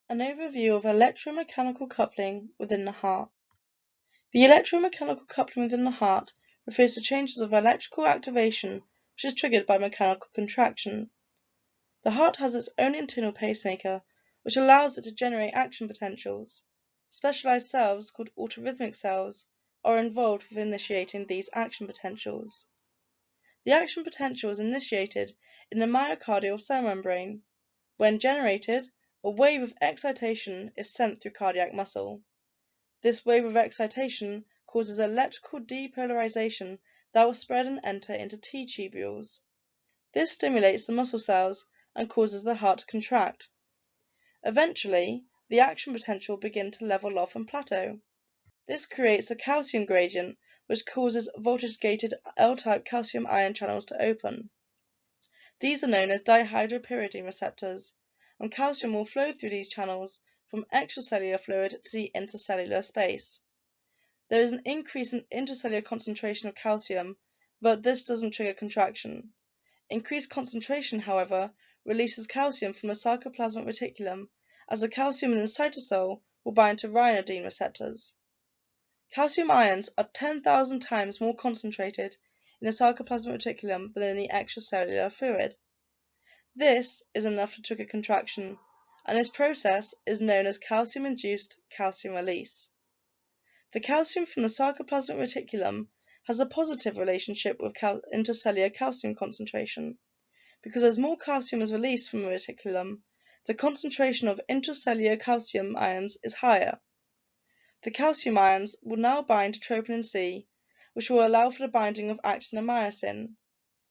An overview of electromechanical coupling within the heart. The electromechanical coupling within the heart refers to changes of electrical activation which is triggered by mechanical contraction. The heart has its own internal pacemaker which allows it to generate action potentials. Specialized cells called autorhythmic cells are involved with initiating these action potentials. The action potential is initiated in the myocardial cell membrane. When generated, a wave of excitation is sent through cardiac muscle. This wave of excitation causes electrical depolarization that will spread and enter into T tubules. This stimulates the muscle cells and causes the heart to contract. Eventually, the action potential will begin to level off and plateau. This creates a calcium gradient which causes voltage-gated L-type calcium ion channels to open. These are known as dihydropyridine receptors, and calcium will flow through these channels from extracellular fluid to the intercellular space. There is an increase in intracellular concentration of calcium, but this doesn't trigger contraction. Increased concentration, however, releases calcium from the sarcoplasmic reticulum, as the calcium in the cytosol will bind to ryanodine receptors. Calcium ions are 10,000 times more concentrated in the sarcoplasmic reticulum than in the extracellular fluid. This is enough to trigger contraction, and this process is known as calcium-induced calcium release. The calcium from the sarcoplasmic reticulum has a positive relationship with intercellular calcium concentration. Because as more calcium is released from the reticulum, the concentration of intracellular calcium ions is higher. The calcium ions will now bind to troponin C, which will allow for the binding of actin and myosin.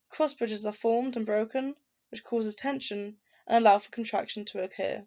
Cross bridges are formed and broken, which causes tension and allow for contraction to occur.